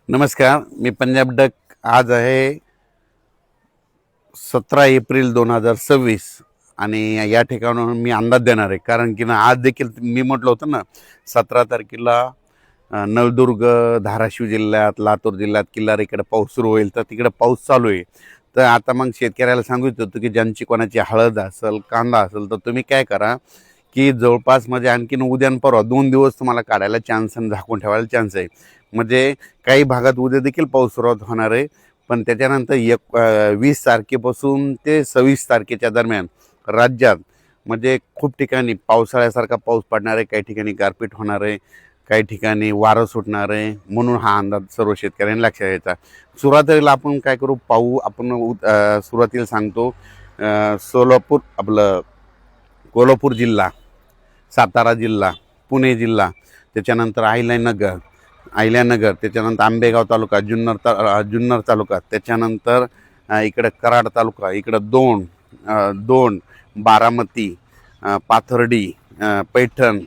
नमस्कार, मी पंजाब डक. आज आहे 17 एप्रिल 2026 आणि या ठिकाणाहून मी अंदाज देणार आहे. कारण की ना आज देखील मी म्हटलं होतं ना 17 तारखेला नळदुर्ग, धाराशिव जिल्ह्यात, लातूर जिल्ह्यात, किल्लारीकडे पाऊस सुरू होईल. तर तिकडे पाऊस चालू आहे. तर आता मग शेतकऱ्याला सांगू इच्छितो की ज्यांची कोणाची हळद असेल, कांदा असेल, तर तुम्ही काय करा की जवळपास म्हणजे आणखीन उद्या आणि परवा 2 दिवस तुम्हाला काढायला चान्स आणि झाकून ठेवायला चान्स आहे. म्हणजे काही भागात उद्या देखील पाऊस सुरुवात होणार आहे. पण त्याच्यानंतर 20 तारखेपासून ते 26 तारखेच्या दरम्यान राज्यात म्हणजे खूप ठिकाणी पावसाळ्यासारखा पाऊस पडणार आहे. काही ठिकाणी गारपीट होणार आहे, काही ठिकाणी वारं सुटणार आहे. म्हणून हा अंदाज सर्व शेतकऱ्यांनी लक्षात घ्यायचा. सुरुवातीला आपण काय करू पाहू. आपण सुरुवातीला सांगतो सोलापूर, आपलं कोल्हापूर जिल्हा, सातारा जिल्हा, पुणे जिल्हा, त्याच्यानंतर अहिल्यानगर, त्याच्यानंतर आंबेगाव तालुका, जुन्नर तालुका, त्याच्यानंतर इकडं कराड तालुका, इकडं दोंड, बारामती, पाथर्डी, पैठण,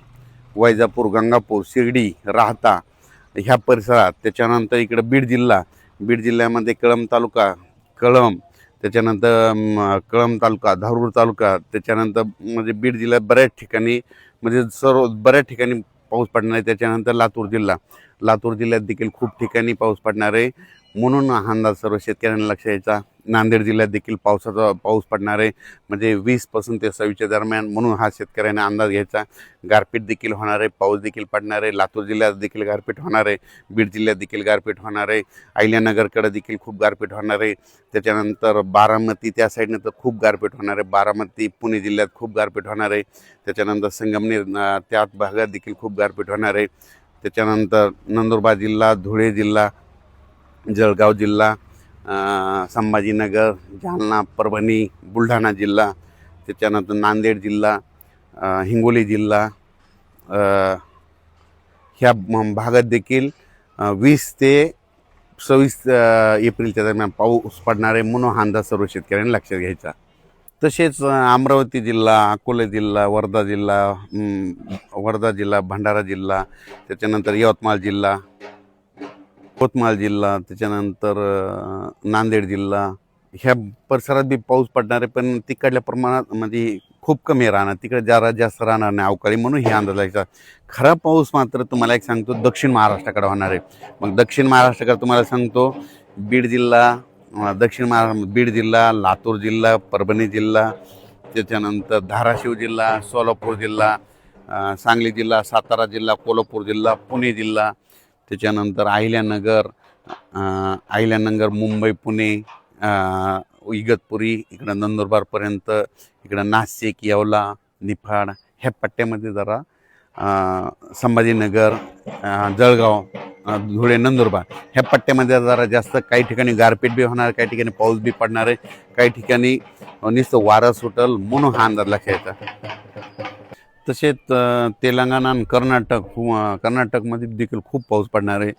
वैजापूर, गंगापूर, शिर्डी, राहता ह्या परिसरात. त्याच्यानंतर इकडं बीड जिल्ह्यामध्ये कळंब तालुका, धारूर तालुका, त्याच्यानंतर म्हणजे बीड जिल्ह्यात बऱ्याच ठिकाणी म्हणजे बऱ्याच ठिकाणी पाऊस पडणार आहे. त्याच्यानंतर लातूर जिल्ह्यात देखील खूप ठिकाणी पाऊस पडणार आहे. म्हणून हा अंदाज सर्व शेतकऱ्यांना लक्ष द्यायचा. नांदेड जिल्ह्यात देखील पाऊस पडणार आहे, म्हणजे 20 ते 26च्या दरम्यान. म्हणून हा शेतकऱ्यांना अंदाज घ्यायचा. गारपीट देखील होणार आहे, पाऊस देखील पडणार आहे. लातूर जिल्ह्यात देखील गारपीट होणार आहे, बीड जिल्ह्यात देखील गारपीट होणार आहे, अहिल्यानगरकडे देखील खूप गारपीट होणार आहे. त्याच्यानंतर बारामती त्या साईडनं तर खूप गारपीट होणार आहे. बारामती, पुणे जिल्ह्यात खूप गारपीट होणार आहे. त्याच्यानंतर संगमनेर त्या भागात देखील खूप गारपीट होणार आहे. त्याच्यानंतर नंदुरबार जिल्हा, धुळे जिल्हा, जळगाव जिल्हा, संभाजीनगर, जालना, परभणी, बुलढाणा जिल्हा, त्याच्यानंतर नांदेड जिल्हा, हिंगोली जिल्हा, ह्या भागात देखील 20 ते 26 एप्रिलच्या दरम्यान पाऊस पडणार आहे. म्हणून हा अंदाज सर्व शेतकऱ्यांनी लक्षात घ्यायचा. तसेच अमरावती जिल्हा, अकोला जिल्हा, वर्धा जिल्हा, भंडारा जिल्हा, त्याच्यानंतर यवतमाळ जिल्हा, त्याच्यानंतर नांदेड जिल्हा, ह्या परिसरात बी पाऊस पडणार आहे. पण तिकडल्या प्रमाणात म्हणजे खूप कमी राहणार, तिकडे जरा जास्त राहणार नाही अवकाळी. म्हणून हे अंदाज लागायचा. खरा पाऊस मात्र तुम्हाला एक सांगतो दक्षिण महाराष्ट्राकडे होणार आहे. मग दक्षिण महाराष्ट्राकडे तुम्हाला सांगतो बीड जिल्हा, लातूर जिल्हा, परभणी जिल्हा, त्याच्यानंतर धाराशिव जिल्हा, सोलापूर जिल्हा, सांगली जिल्हा, सातारा जिल्हा, कोल्हापूर जिल्हा, पुणे जिल्हा, त्याच्यानंतर अहिल्यानगर, मुंबई, पुणे, इगतपुरी, इकडं नंदुरबारपर्यंत, इकडं नाशिक, येवला, निफाड ह्या पट्ट्यामध्ये जरा संभाजीनगर, जळगाव, धुळे, नंदुरबार ह्या पट्ट्यामध्ये जरा जास्त काही ठिकाणी गारपीट बी होणार, काही ठिकाणी पाऊस बी पडणार आहे, काही ठिकाणी नुसतं वारं सुटल. म्हणून हा अंदाज लक्षात घ्यायचा. तसेच तेलंगणा आणि कर्नाटकमध्ये देखील खूप पाऊस पडणार आहे.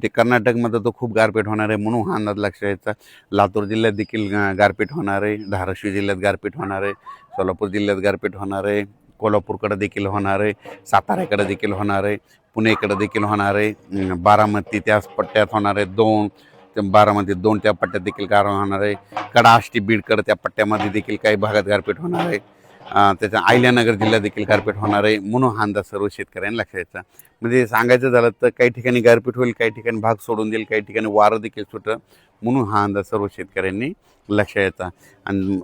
कर्नाटकमध्ये तर खूप गारपीट होणार आहे. म्हणून हा अंदाज लक्षात घ्यायचा. लातूर जिल्ह्यात देखील गारपीट होणार आहे, धाराशिव जिल्ह्यात गारपीट होणार आहे, सोलापूर जिल्ह्यात गारपीट होणार आहे, कोल्हापूरकडे देखील होणार आहे, साताऱ्याकडे देखील होणार आहे, पुणेकडे देखील होणार आहे, बारामती त्याच पट्ट्यात होणार आहे, बारामती दोन त्या पट्ट्यात देखील गार होणार आहे, कडाष्टी बीडकडे त्या पट्ट्यामध्ये देखील काही भागात गारपीट होणार आहे. त्याच्या अहिल्यानगर जिल्ह्यात देखील गारपीट होणार आहे. म्हणून हा अंदाज सर्व शेतकऱ्यांनी लक्षात घ्यायचा. म्हणजे सांगायचं झालं तर काही ठिकाणी गारपीट होईल, काही ठिकाणी भाग सोडून देईल, काही ठिकाणी वारं देखील सुटेल. म्हणून हा अंदाज सर्व शेतकऱ्यांनी लक्षात घ्यायचा. आणि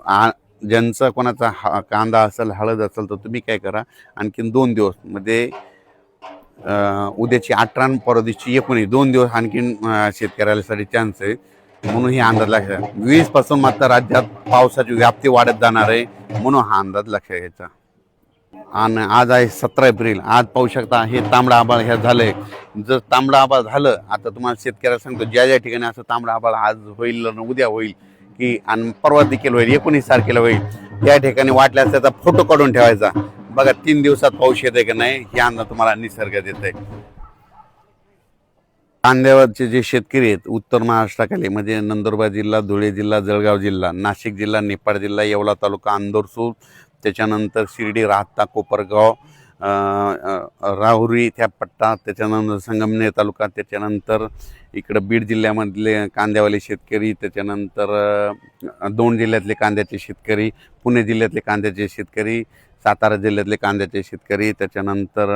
ज्यांचा कोणाचा कांदा असेल, हळद असेल, तर तुम्ही काय करा आणखीन 2 दिवस म्हणजे उद्याची 18 आणि परवा दिवशी 19 2 दिवस आणखीन शेतकऱ्यासाठी चान्स आहे. म्हणून ही अंदाज लक्षात 20 पासून मात्र राज्यात पावसाची व्याप्ती वाढत जाणार आहे. म्हणून हा अंदाज लक्षात घ्यायचा. आणि आज आहे 17 एप्रिल. आज पाहू शकता हे तांबडा आभाळ हे झालंय. जर तांबडा आभाळ झालं, आता तुम्हाला शेतकऱ्याला सांगतो ज्या ज्या ठिकाणी असं तांबडा आभाळ आज होईल, उद्या होईल की आणि परवा देखील होईल, 19 तारखेला होईल, त्या ठिकाणी वाटल्यास त्याचा फोटो काढून ठेवायचा. बघा 3 दिवसात पाऊस येते की नाही हे अंदाज तुम्हाला निसर्ग देत आहे. कांद्यावरचे जे शेतकरी आहेत उत्तर महाराष्ट्राखाली म्हणजे नंदुरबार जिल्हा, धुळे जिल्हा, जळगाव जिल्हा, नाशिक जिल्हा, निफाड जिल्हा, येवला तालुका, अंदोरसूर, त्याच्यानंतर शिर्डी, राहता, कोपरगाव, राहुरी त्या पट्टा, त्याच्यानंतर संगमनेर तालुका, त्याच्यानंतर इकडं बीड जिल्ह्यामधले कांद्यावाले शेतकरी, त्याच्यानंतर दोन जिल्ह्यातले कांद्याचे शेतकरी, पुणे जिल्ह्यातले कांद्याचे शेतकरी, सातारा जिल्ह्यातले कांद्याचे शेतकरी, त्याच्यानंतर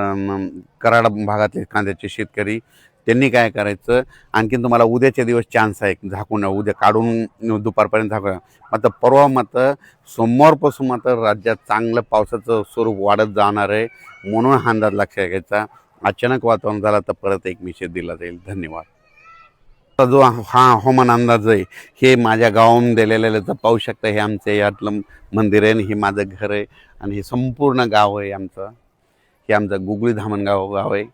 कराड भागातले कांद्याचे शेतकरी, त्यांनी काय करायचं, आणखीन तुम्हाला उद्याच्या दिवस चान्स आहे झाकून, उद्या काढून दुपारपर्यंत झाकून. मात्र परवा मात्र सोमवारपासून मात्र राज्यात चांगलं पावसाचं स्वरूप वाढत जाणार आहे, म्हणून हा अंदाज लक्षात घ्यायचा. अचानक वातावरण झालं तर परत एक मेसेज दिला जाईल. धन्यवाद. जो हा हवामान अंदाज आहे हे माझ्या गावाहून दिलेलं आहे. तर पाहू शकता हे आमचं यातलं मंदिर आहे आणि हे माझं घर आहे आणि हे संपूर्ण गाव आहे आमचं. हे आमचं गुगळी धामणगाव गाव आहे.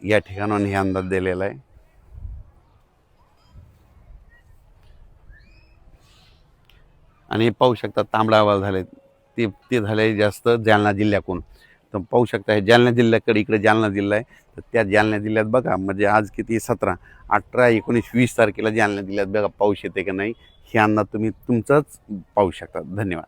या ठिकाणाहून हे अंदाज दिलेला आहे. आणि पाहू शकता तांबडा आवाज झाले ते झाले जास्त जालना जिल्ह्याकडून. तर पाहू शकता हे जालना जिल्ह्याकडे, इकडे जालना जिल्हा आहे. तर त्या जालना जिल्ह्यात बघा, म्हणजे आज किती 17, 18, 19, 20 तारखेला जालना जिल्ह्यात बघा पाऊस येते का नाही, हे अंदाज तुम्ही तुमचंच पाहू शकता. धन्यवाद.